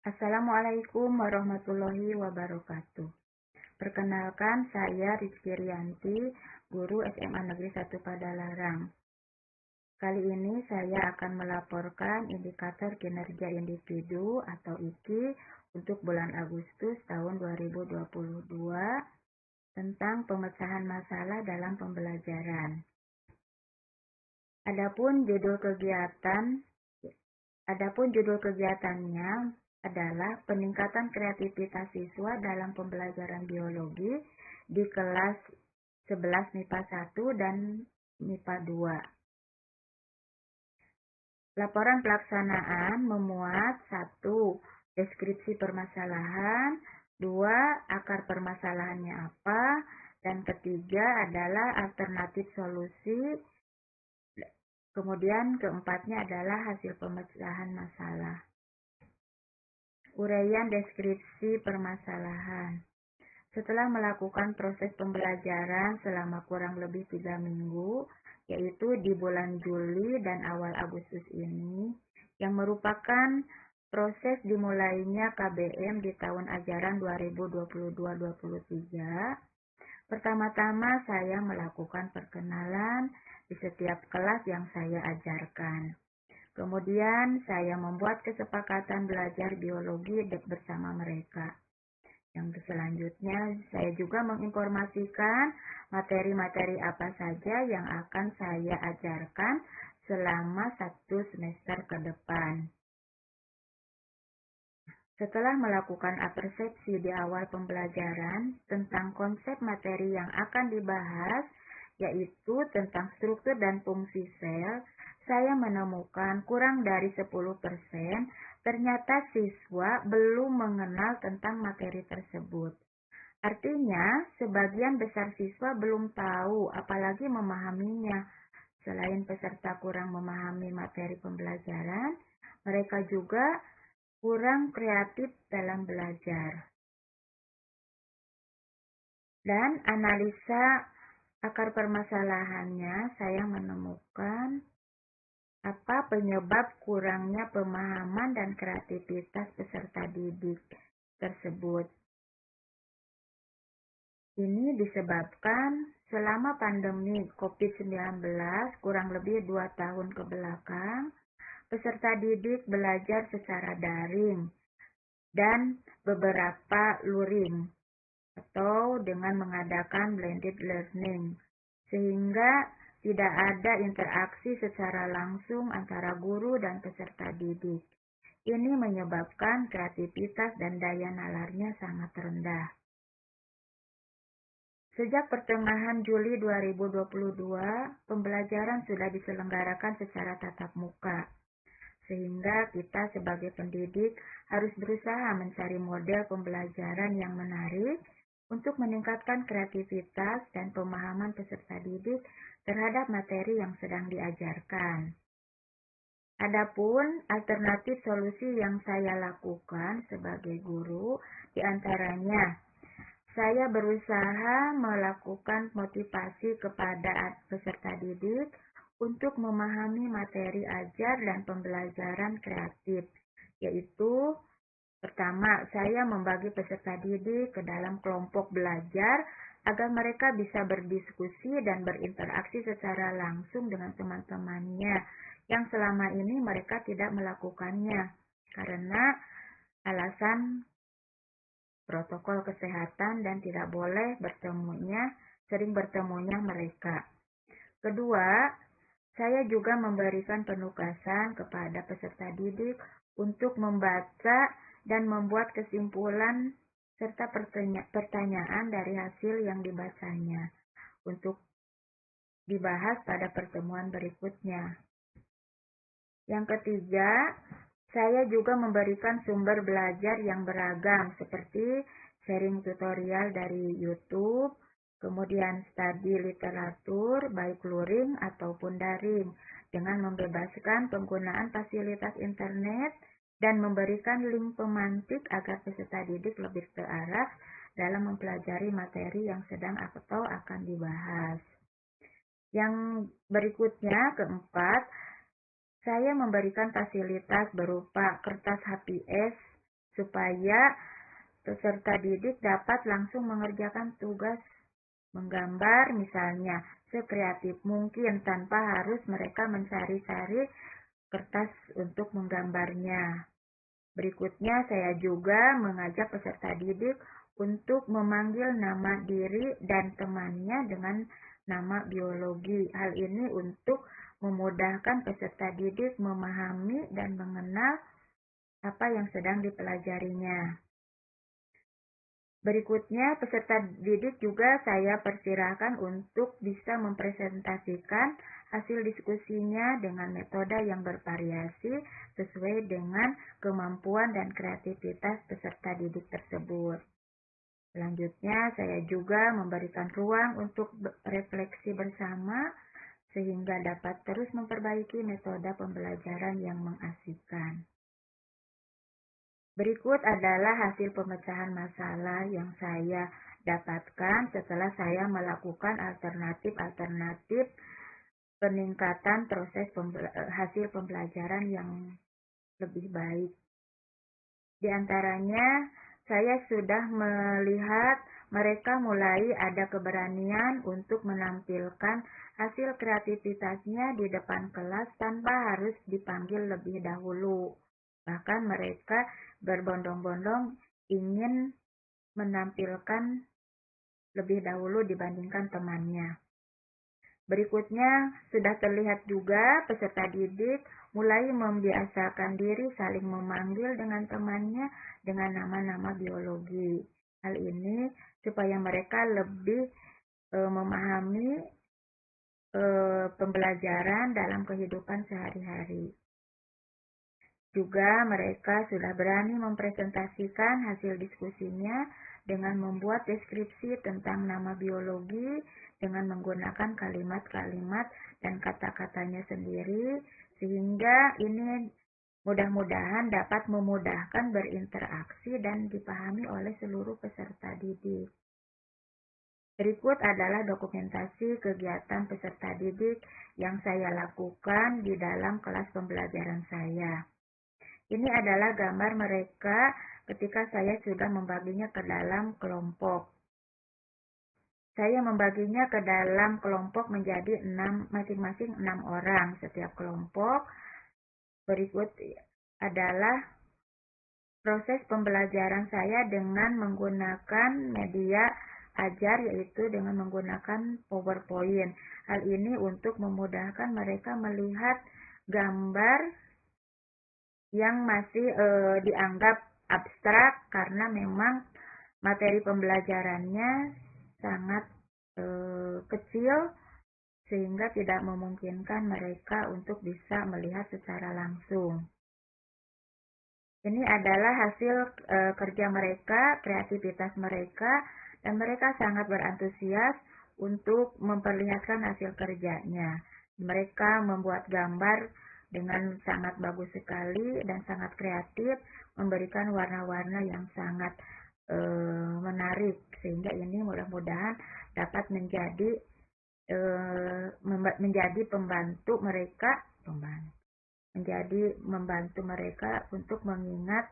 Assalamualaikum warahmatullahi wabarakatuh. Perkenalkan, saya Rizky Rianti, guru SMA Negeri 1 Padalarang. Kali ini saya akan melaporkan indikator kinerja individu atau IKI untuk bulan Agustus tahun 2022 tentang pemecahan masalah dalam pembelajaran. Adapun judul kegiatannya adalah peningkatan kreativitas siswa dalam pembelajaran biologi di kelas 11 MIPA 1 dan MIPA 2. Laporan pelaksanaan memuat 1. Deskripsi permasalahan, 2. Akar permasalahannya apa, dan ketiga adalah alternatif solusi. Kemudian keempatnya adalah hasil pemecahan masalah. Uraian deskripsi permasalahan. Setelah melakukan proses pembelajaran selama kurang lebih 3 minggu, yaitu di bulan Juli dan awal Agustus ini, yang merupakan proses dimulainya KBM di tahun ajaran 2022-2023, pertama-tama saya melakukan perkenalan di setiap kelas yang saya ajarkan. Kemudian saya membuat kesepakatan belajar biologi bersama mereka. Yang selanjutnya saya juga menginformasikan materi-materi apa saja yang akan saya ajarkan selama 1 semester ke depan. Setelah melakukan persepsi di awal pembelajaran tentang konsep materi yang akan dibahas, yaitu tentang struktur dan fungsi sel, saya menemukan kurang dari 10% ternyata siswa belum mengenal tentang materi tersebut. Artinya, sebagian besar siswa belum tahu, apalagi memahaminya. Selain peserta kurang memahami materi pembelajaran, mereka juga kurang kreatif dalam belajar. Dan analisa akar permasalahannya, saya menemukan apa penyebab kurangnya pemahaman dan kreativitas peserta didik tersebut. Ini disebabkan selama pandemi COVID-19 kurang lebih 2 tahun ke belakang, peserta didik belajar secara daring dan beberapa luring atau dengan mengadakan blended learning, sehingga tidak ada interaksi secara langsung antara guru dan peserta didik. Ini menyebabkan kreativitas dan daya nalarnya sangat rendah. Sejak pertengahan Juli 2022, pembelajaran sudah diselenggarakan secara tatap muka, sehingga kita sebagai pendidik harus berusaha mencari model pembelajaran yang menarik untuk meningkatkan kreativitas dan pemahaman peserta didik terhadap materi yang sedang diajarkan. Adapun alternatif solusi yang saya lakukan sebagai guru diantaranya, saya berusaha melakukan motivasi kepada peserta didik untuk memahami materi ajar dan pembelajaran kreatif, yaitu pertama, saya membagi peserta didik ke dalam kelompok belajar agar mereka bisa berdiskusi dan berinteraksi secara langsung dengan teman-temannya yang selama ini mereka tidak melakukannya karena alasan protokol kesehatan dan tidak boleh sering bertemunya mereka. Kedua, saya juga memberikan penugasan kepada peserta didik untuk membaca dan membuat kesimpulan serta pertanyaan dari hasil yang dibacanya untuk dibahas pada pertemuan berikutnya. Yang ketiga, saya juga memberikan sumber belajar yang beragam seperti sharing tutorial dari YouTube, kemudian studi literatur baik luring ataupun daring dengan membebaskan penggunaan fasilitas internet dan memberikan link pemantik agar peserta didik lebih terarah dalam mempelajari materi yang sedang atau akan dibahas. Yang berikutnya, keempat, saya memberikan fasilitas berupa kertas HPS supaya peserta didik dapat langsung mengerjakan tugas menggambar misalnya sekreatif mungkin tanpa harus mereka mencari-cari kertas untuk menggambarnya. Berikutnya saya juga mengajak peserta didik untuk memanggil nama diri dan temannya dengan nama biologi. Hal ini untuk memudahkan peserta didik memahami dan mengenal apa yang sedang dipelajarinya. Berikutnya, peserta didik juga saya persilahkan untuk bisa mempresentasikan hasil diskusinya dengan metode yang bervariasi sesuai dengan kemampuan dan kreativitas peserta didik tersebut. Selanjutnya, saya juga memberikan ruang untuk refleksi bersama sehingga dapat terus memperbaiki metode pembelajaran yang mengasihkan. Berikut adalah hasil pemecahan masalah yang saya dapatkan setelah saya melakukan alternatif peningkatan proses hasil pembelajaran yang lebih baik. Di antaranya, saya sudah melihat mereka mulai ada keberanian untuk menampilkan hasil kreativitasnya di depan kelas tanpa harus dipanggil lebih dahulu. Bahkan mereka berbondong-bondong ingin menampilkan lebih dahulu dibandingkan temannya. Berikutnya, sudah terlihat juga peserta didik mulai membiasakan diri saling memanggil dengan temannya dengan nama-nama biologi. Hal ini supaya mereka lebih memahami pembelajaran dalam kehidupan sehari-hari. Juga mereka sudah berani mempresentasikan hasil diskusinya dengan membuat deskripsi tentang nama biologi dengan menggunakan kalimat-kalimat dan kata-katanya sendiri, sehingga ini mudah-mudahan dapat memudahkan berinteraksi dan dipahami oleh seluruh peserta didik. Berikut adalah dokumentasi kegiatan peserta didik yang saya lakukan di dalam kelas pembelajaran saya. Ini adalah gambar mereka ketika saya sudah membaginya ke dalam kelompok. Saya membaginya ke dalam kelompok menjadi masing-masing 6 orang setiap kelompok. Berikut adalah proses pembelajaran saya dengan menggunakan media ajar yaitu dengan menggunakan PowerPoint. Hal ini untuk memudahkan mereka melihat gambar yang masih dianggap abstrak karena memang materi pembelajarannya sangat kecil sehingga tidak memungkinkan mereka untuk bisa melihat secara langsung. Ini adalah hasil kerja mereka, kreativitas mereka, dan mereka sangat berantusias untuk memperlihatkan hasil kerjanya. Mereka membuat gambar dengan sangat bagus sekali dan sangat kreatif, memberikan warna-warna yang sangat menarik, sehingga ini mudah-mudahan dapat menjadi membantu mereka untuk mengingat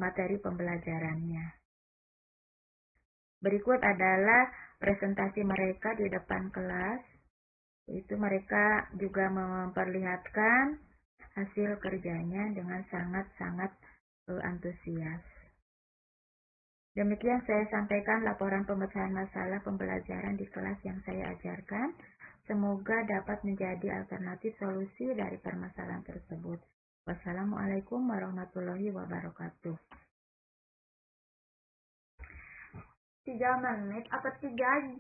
materi pembelajarannya. Berikut adalah presentasi mereka di depan kelas. Itu mereka juga memperlihatkan hasil kerjanya dengan sangat-sangat antusias. Demikian saya sampaikan laporan pemecahan masalah pembelajaran di kelas yang saya ajarkan. Semoga dapat menjadi alternatif solusi dari permasalahan tersebut. Wassalamualaikum warahmatullahi wabarakatuh. 3 menit apa 3 jam?